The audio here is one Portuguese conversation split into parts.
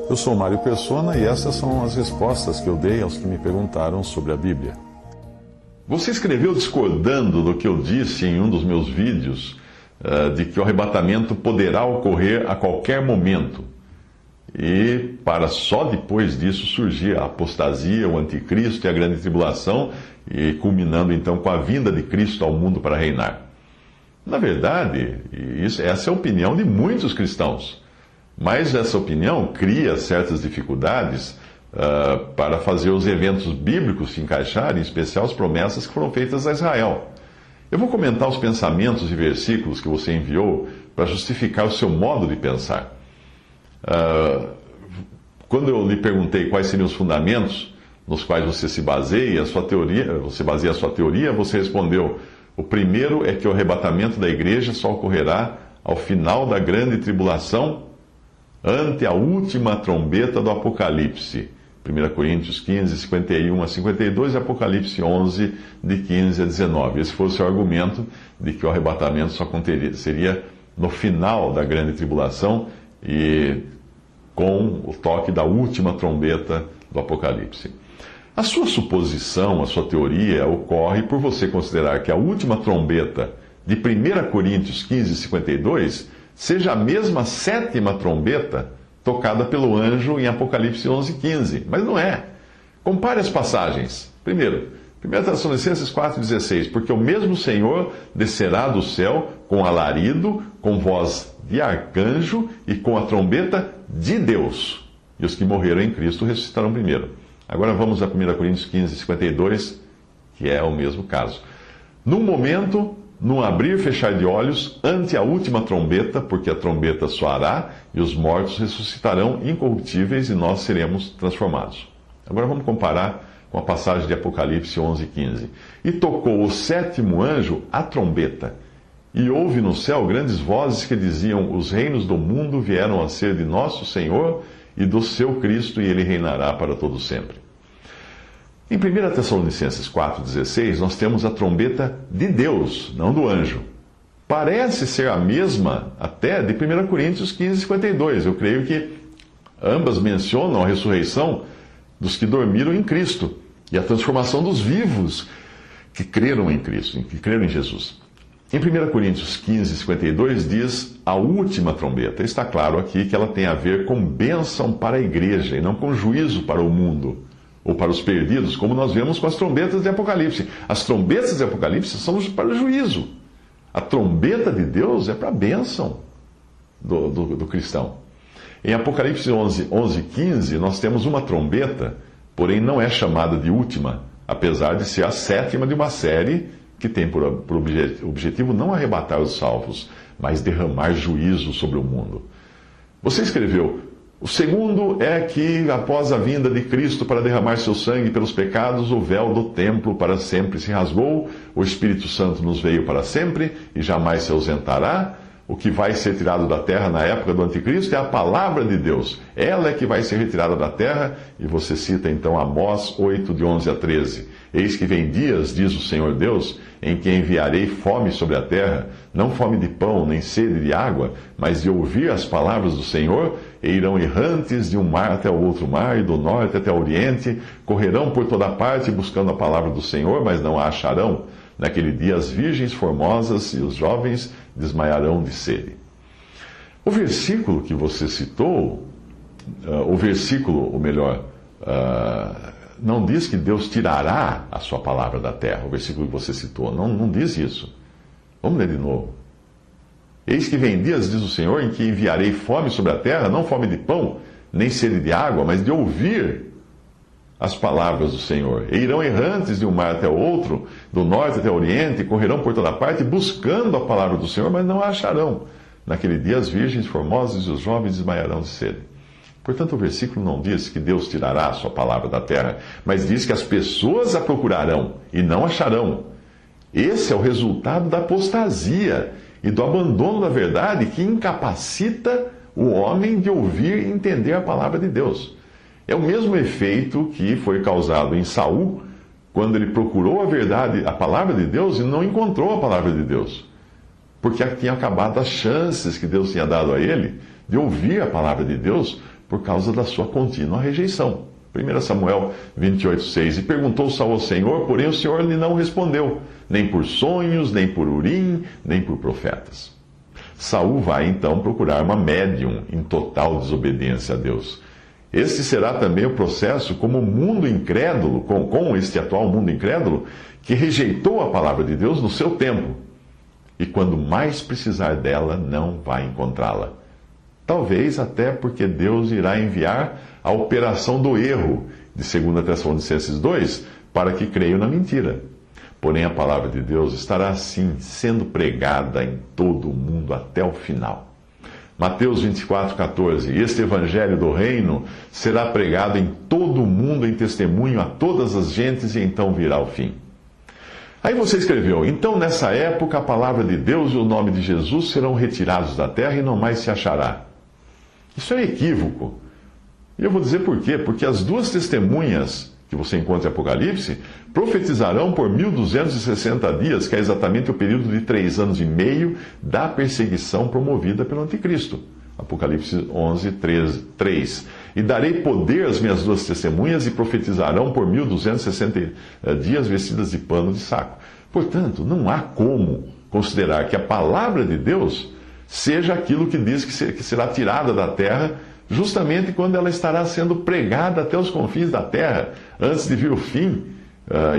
Eu sou Mário Persona e essas são as respostas que eu dei aos que me perguntaram sobre a Bíblia. Você escreveu discordando do que eu disse em um dos meus vídeos, de que o arrebatamento poderá ocorrer a qualquer momento. E para só depois disso surgir a apostasia, o anticristo e a grande tribulação, e culminando então com a vinda de Cristo ao mundo para reinar. Na verdade, essa é a opinião de muitos cristãos. Mas essa opinião cria certas dificuldades para fazer os eventos bíblicos se encaixarem, em especial as promessas que foram feitas a Israel. Eu vou comentar os pensamentos e versículos que você enviou para justificar o seu modo de pensar. Quando eu lhe perguntei quais seriam os fundamentos nos quais você se baseia, baseia a sua teoria, você respondeu: o primeiro é que o arrebatamento da igreja só ocorrerá ao final da grande tribulação, ante a última trombeta do Apocalipse. 1 Coríntios 15, 51 a 52 e Apocalipse 11, de 15 a 19. Esse foi o seu argumento de que o arrebatamento só seria no final da grande tribulação e com o toque da última trombeta do Apocalipse. A sua suposição, a sua teoria, ocorre por você considerar que a última trombeta de 1 Coríntios 15, 52 seja a mesma sétima trombeta tocada pelo anjo em Apocalipse 11, 15. Mas não é. Compare as passagens. Primeiro, 1 Tessalonicenses 4,16. Porque o mesmo Senhor descerá do céu com alarido, com voz de arcanjo e com a trombeta de Deus. E os que morreram em Cristo ressuscitarão primeiro. Agora vamos a 1 Coríntios 15, 52, que é o mesmo caso. No momento, num abrir e fechar de olhos, ante a última trombeta, porque a trombeta soará e os mortos ressuscitarão incorruptíveis e nós seremos transformados. Agora vamos comparar com a passagem de Apocalipse 11, 15. E tocou o sétimo anjo a trombeta, e houve no céu grandes vozes que diziam: os reinos do mundo vieram a ser de nosso Senhor e do seu Cristo, e ele reinará para todo sempre. Em 1 Tessalonicenses 4,16, nós temos a trombeta de Deus, não do anjo. Parece ser a mesma até de 1 Coríntios 15, 52. Eu creio que ambas mencionam a ressurreição dos que dormiram em Cristo e a transformação dos vivos que creram em Cristo, que creram em Jesus. Em 1 Coríntios 15, 52 diz a última trombeta. Está claro aqui que ela tem a ver com bênção para a igreja e não com juízo para o mundo ou para os perdidos, como nós vemos com as trombetas de Apocalipse. As trombetas de Apocalipse são para o juízo. A trombeta de Deus é para a bênção do cristão. Em Apocalipse 11, 15, nós temos uma trombeta, porém não é chamada de última, apesar de ser a sétima de uma série que tem por objetivo não arrebatar os salvos, mas derramar juízo sobre o mundo. Você escreveu: o segundo é que, após a vinda de Cristo para derramar seu sangue pelos pecados, o véu do templo para sempre se rasgou, o Espírito Santo nos veio para sempre e jamais se ausentará. O que vai ser tirado da terra na época do anticristo é a palavra de Deus. Ela é que vai ser retirada da terra. E você cita então Amós 8, de 11 a 13. Eis que vem dias, diz o Senhor Deus, em que enviarei fome sobre a terra, não fome de pão, nem sede de água, mas de ouvir as palavras do Senhor, e irão errantes de um mar até o outro mar, e do norte até o oriente, correrão por toda parte buscando a palavra do Senhor, mas não a acharão. Naquele dia as virgens formosas e os jovens desmaiarão de sede. O versículo que você citou, não diz que Deus tirará a sua palavra da terra. O versículo que você citou não diz isso. Vamos ler de novo. Eis que vem dias, diz o Senhor, em que enviarei fome sobre a terra, não fome de pão, nem sede de água, mas de ouvir as palavras do Senhor. E irão errantes de um mar até o outro, do norte até o oriente, correrão por toda parte, buscando a palavra do Senhor, mas não a acharão. Naquele dia as virgens formosas e os jovens desmaiarão de sede. Portanto, o versículo não diz que Deus tirará a sua palavra da terra, mas diz que as pessoas a procurarão e não acharão. Esse é o resultado da apostasia e do abandono da verdade que incapacita o homem de ouvir e entender a palavra de Deus. É o mesmo efeito que foi causado em Saul, quando ele procurou a verdade, a palavra de Deus, e não encontrou a palavra de Deus. Porque tinha acabado as chances que Deus tinha dado a ele de ouvir a palavra de Deus por causa da sua contínua rejeição. 1 Samuel 28:6. E perguntou Saul ao Senhor, porém o Senhor lhe não respondeu, nem por sonhos, nem por urim, nem por profetas. Saul vai então procurar uma médium em total desobediência a Deus. Este será também o processo como o mundo incrédulo, com este atual mundo incrédulo, que rejeitou a palavra de Deus no seu tempo. E quando mais precisar dela, não vai encontrá-la. Talvez até porque Deus irá enviar a operação do erro, de 2 Tessalonicenses 2, para que creiam na mentira. Porém, a palavra de Deus estará assim, sendo pregada em todo o mundo até o final. Mateus 24:14. Este evangelho do reino será pregado em todo o mundo em testemunho a todas as gentes, e então virá o fim. Aí você escreveu: então nessa época a palavra de Deus e o nome de Jesus serão retirados da terra e não mais se achará. Isso é equívoco. E eu vou dizer por quê. Porque as duas testemunhas que você encontra em Apocalipse profetizarão por 1260 dias, que é exatamente o período de 3 anos e meio da perseguição promovida pelo Anticristo. Apocalipse 11:3. E darei poder às minhas duas testemunhas e profetizarão por 1260 dias vestidas de pano de saco. Portanto, não há como considerar que a palavra de Deus seja aquilo que diz que será tirada da terra, justamente quando ela estará sendo pregada até os confins da terra, antes de vir o fim.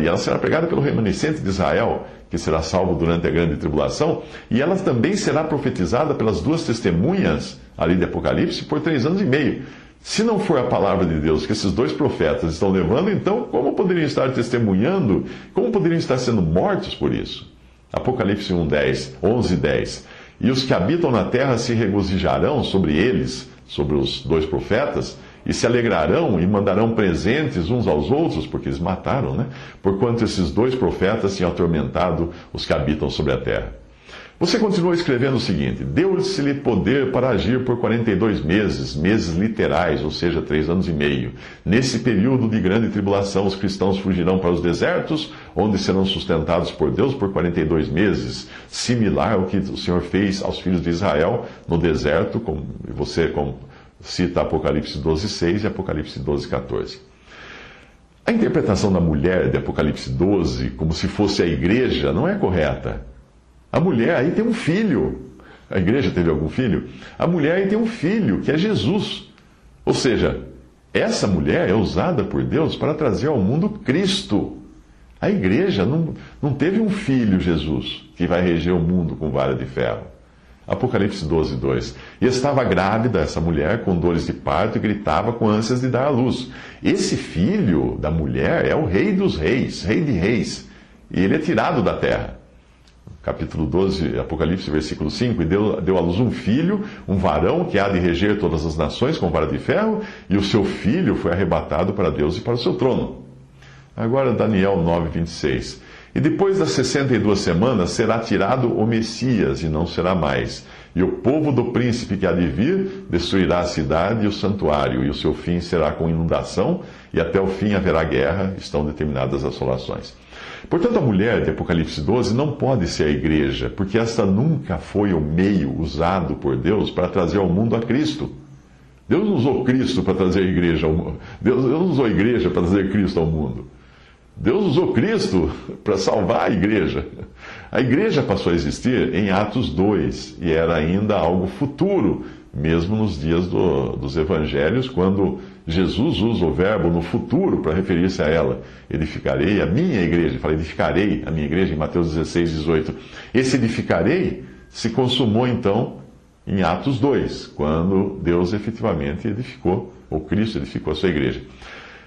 E ela será pregada pelo remanescente de Israel, que será salvo durante a grande tribulação, e ela também será profetizada pelas duas testemunhas ali de Apocalipse por 3 anos e meio. Se não for a palavra de Deus que esses dois profetas estão levando, então como poderiam estar testemunhando? Como poderiam estar sendo mortos por isso? Apocalipse 11:10. E os que habitam na terra se regozijarão sobre eles, sobre os dois profetas, e se alegrarão e mandarão presentes uns aos outros, porque eles mataram, né? Porquanto esses dois profetas tinham atormentado os que habitam sobre a terra. Você continua escrevendo o seguinte: deu-se-lhe poder para agir por 42 meses, meses literais, ou seja, 3 anos e meio. Nesse período de grande tribulação, os cristãos fugirão para os desertos, onde serão sustentados por Deus por 42 meses, similar ao que o Senhor fez aos filhos de Israel no deserto, como você cita Apocalipse 12:6 e Apocalipse 12:14. A interpretação da mulher de Apocalipse 12 como se fosse a igreja não é correta. A mulher aí tem um filho. A igreja teve algum filho? A mulher aí tem um filho, que é Jesus. Ou seja, essa mulher é usada por Deus para trazer ao mundo Cristo. A igreja não teve um filho, Jesus, que vai reger o mundo com vara de ferro. Apocalipse 12:2. E estava grávida essa mulher com dores de parto e gritava com ânsias de dar à luz. Esse filho da mulher é o rei dos reis, rei de reis. E ele é tirado da terra. Capítulo 12, Apocalipse, versículo 5, e deu à luz um filho, um varão, que há de reger todas as nações com vara de ferro, e o seu filho foi arrebatado para Deus e para o seu trono. Agora Daniel 9:26. E depois das 62 semanas será tirado o Messias, e não será mais. E o povo do príncipe que há de vir destruirá a cidade e o santuário, e o seu fim será com inundação, e até o fim haverá guerra, estão determinadas assolações. Portanto, a mulher de Apocalipse 12 não pode ser a igreja, porque esta nunca foi o meio usado por Deus para trazer ao mundo a Cristo. Deus não usou Cristo para trazer a igreja ao mundo. Deus não usou a igreja para trazer Cristo ao mundo. Deus usou Cristo para salvar a igreja. A igreja passou a existir em Atos 2 e era ainda algo futuro, mesmo nos dias dos evangelhos, quando Jesus usa o verbo no futuro para referir-se a ela. Edificarei a minha igreja. Fala, edificarei a minha igreja em Mateus 16:18. Esse edificarei se consumou então em Atos 2, quando Deus efetivamente edificou, ou Cristo edificou a sua igreja.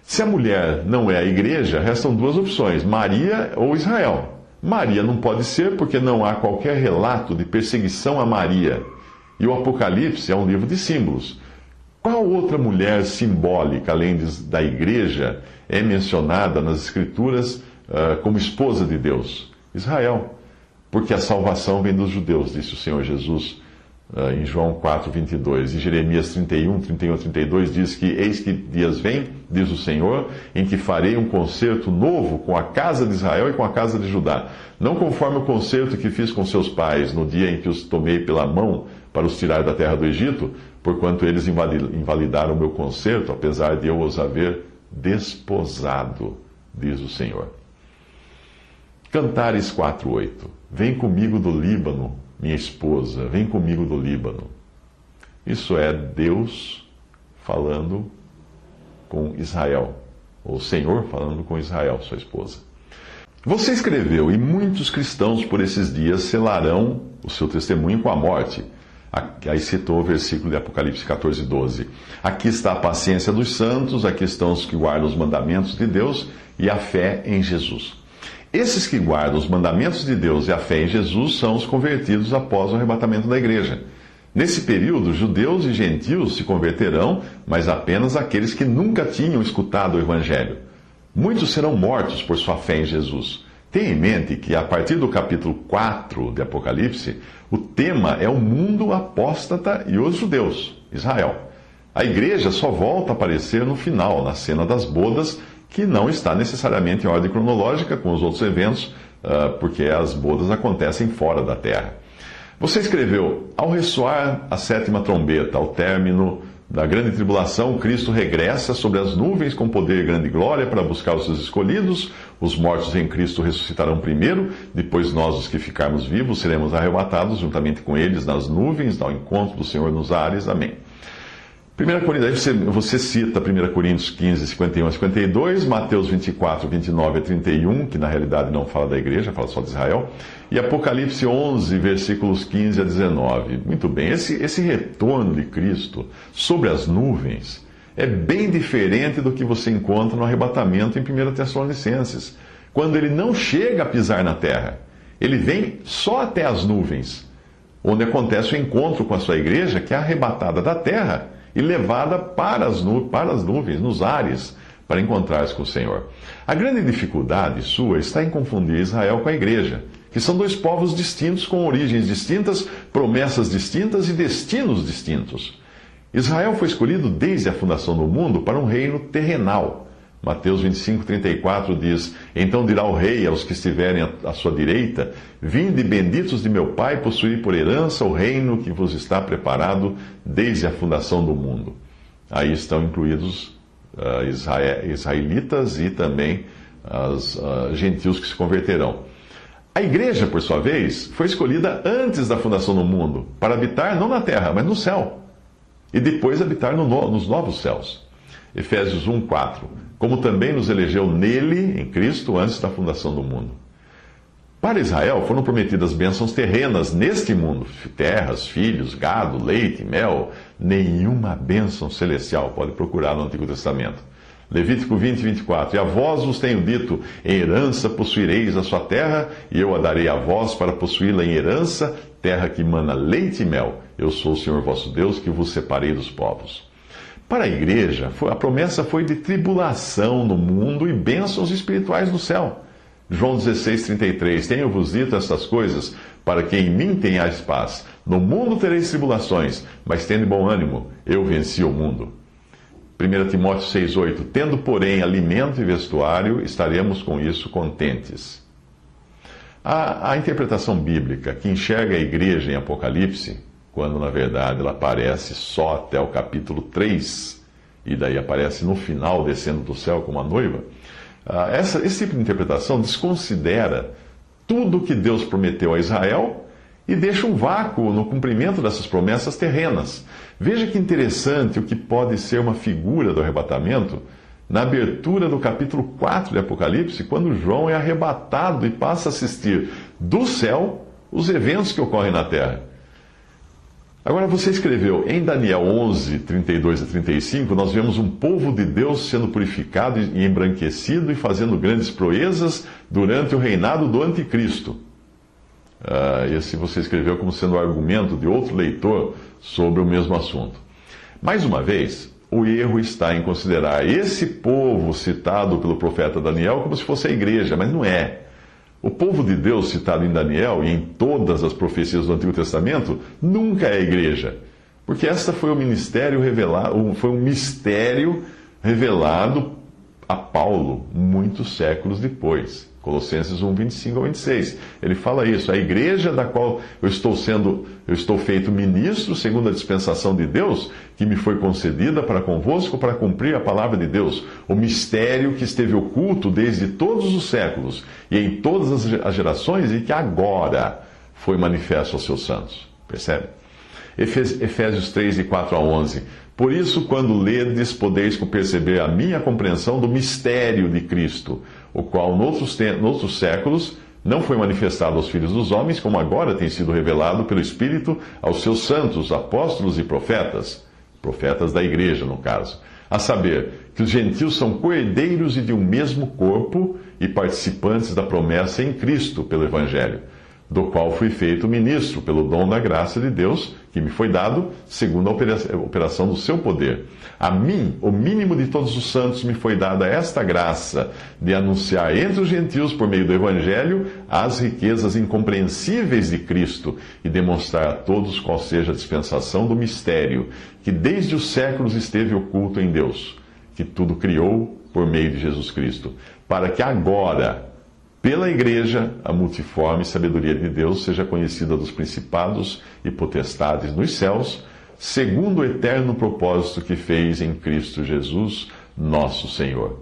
Se a mulher não é a igreja, restam duas opções: Maria ou Israel. Maria não pode ser porque não há qualquer relato de perseguição a Maria. E o Apocalipse é um livro de símbolos. Qual outra mulher simbólica, além da igreja, é mencionada nas Escrituras como esposa de Deus? Israel. Porque a salvação vem dos judeus, disse o Senhor Jesus em João 4:22. E Jeremias 31:32 diz que: eis que dias vêm, diz o Senhor, em que farei um concerto novo com a casa de Israel e com a casa de Judá. Não conforme o concerto que fiz com seus pais, no dia em que os tomei pela mão para os tirar da terra do Egito, porquanto eles invalidaram o meu concerto, apesar de eu os haver desposado, diz o Senhor. Cantares 4:8. Vem comigo do Líbano, minha esposa, vem comigo do Líbano. Isso é Deus falando com Israel, ou o Senhor falando com Israel, sua esposa. Você escreveu, e muitos cristãos por esses dias selarão o seu testemunho com a morte. Aí citou o versículo de Apocalipse 14:12. Aqui está a paciência dos santos, aqui estão os que guardam os mandamentos de Deus e a fé em Jesus. Esses que guardam os mandamentos de Deus e a fé em Jesus são os convertidos após o arrebatamento da igreja. Nesse período, judeus e gentios se converterão, mas apenas aqueles que nunca tinham escutado o Evangelho. Muitos serão mortos por sua fé em Jesus. Tenha em mente que, a partir do capítulo 4 de Apocalipse, o tema é o mundo apóstata e os judeus, Israel. A igreja só volta a aparecer no final, na cena das bodas, que não está necessariamente em ordem cronológica com os outros eventos, porque as bodas acontecem fora da terra. Você escreveu, ao ressoar a sétima trombeta, ao término da grande tribulação, Cristo regressa sobre as nuvens com poder e grande glória para buscar os seus escolhidos. Os mortos em Cristo ressuscitarão primeiro, depois nós, os que ficarmos vivos, seremos arrebatados juntamente com eles nas nuvens, ao encontro do Senhor nos ares. Amém. 1 Coríntios, você cita 1 Coríntios 15, 51 a 52, Mateus 24, 29 a 31, que na realidade não fala da igreja, fala só de Israel, e Apocalipse 11, versículos 15 a 19. Muito bem, esse retorno de Cristo sobre as nuvens é bem diferente do que você encontra no arrebatamento em 1 Tessalonicenses, quando ele não chega a pisar na terra, ele vem só até as nuvens, onde acontece o encontro com a sua igreja, que é arrebatada da terra e levada para as nuvens, nos ares, para encontrar-se com o Senhor. A grande dificuldade sua está em confundir Israel com a igreja, que são dois povos distintos, com origens distintas, promessas distintas e destinos distintos. Israel foi escolhido desde a fundação do mundo para um reino terrenal. Mateus 25, 34 diz: Então dirá o rei aos que estiverem à sua direita: Vinde, benditos de meu Pai, possuir por herança o reino que vos está preparado desde a fundação do mundo. Aí estão incluídos israelitas e também os gentios que se converterão. A igreja, por sua vez, foi escolhida antes da fundação do mundo, para habitar não na terra, mas no céu, e depois habitar nos novos céus. Efésios 1, 4. Como também nos elegeu nele, em Cristo, antes da fundação do mundo. Para Israel foram prometidas bênçãos terrenas neste mundo: terras, filhos, gado, leite, mel. Nenhuma bênção celestial. Pode procurar no Antigo Testamento. Levítico 20, 24. E a vós vos tenho dito: em herança possuireis a sua terra, e eu a darei a vós para possuí-la em herança, terra que mana leite e mel. Eu sou o Senhor vosso Deus, que vos separei dos povos. Para a igreja, a promessa foi de tribulação no mundo e bênçãos espirituais no céu. João 16, 33. Tenho-vos dito estas coisas, para que em mim tenhais paz. No mundo tereis tribulações, mas tende bom ânimo, eu venci o mundo. 1 Timóteo 6, 8. Tendo, porém, alimento e vestuário, estaremos com isso contentes. A interpretação bíblica que enxerga a igreja em Apocalipse, quando na verdade ela aparece só até o capítulo 3, e daí aparece no final descendo do céu como a noiva, esse tipo de interpretação desconsidera tudo o que Deus prometeu a Israel e deixa um vácuo no cumprimento dessas promessas terrenas. Veja que interessante o que pode ser uma figura do arrebatamento na abertura do capítulo 4 de Apocalipse, quando João é arrebatado e passa a assistir do céu os eventos que ocorrem na terra. Agora, você escreveu, em Daniel 11, 32 a 35, nós vemos um povo de Deus sendo purificado e embranquecido e fazendo grandes proezas durante o reinado do anticristo. Esse você escreveu como sendo o argumento de outro leitor sobre o mesmo assunto. Mais uma vez, o erro está em considerar esse povo citado pelo profeta Daniel como se fosse a igreja, mas não é. O povo de Deus citado em Daniel e em todas as profecias do Antigo Testamento nunca é a igreja, porque esta foi um mistério revelado a Paulo muitos séculos depois. Colossenses 1, 25 ao 26. Ele fala isso. A igreja da qual eu estou feito ministro, segundo a dispensação de Deus, que me foi concedida para convosco, para cumprir a palavra de Deus. O mistério que esteve oculto desde todos os séculos e em todas as gerações e que agora foi manifesto aos seus santos. Percebe? Efésios 3, de 4 a 11. Por isso, quando ledes, podeis perceber a minha compreensão do mistério de Cristo, o qual, noutros séculos, não foi manifestado aos filhos dos homens, como agora tem sido revelado pelo Espírito aos seus santos, apóstolos e profetas da igreja, no caso. A saber, que os gentios são coerdeiros e de um mesmo corpo e participantes da promessa em Cristo pelo Evangelho, do qual fui feito ministro pelo dom da graça de Deus, que me foi dado, segundo a operação do seu poder. A mim, o mínimo de todos os santos, me foi dada esta graça de anunciar entre os gentios, por meio do Evangelho, as riquezas incompreensíveis de Cristo e demonstrar a todos qual seja a dispensação do mistério, que desde os séculos esteve oculto em Deus, que tudo criou por meio de Jesus Cristo, para que agora, pela Igreja, a multiforme sabedoria de Deus seja conhecida dos principados e potestades nos céus, segundo o eterno propósito que fez em Cristo Jesus, nosso Senhor.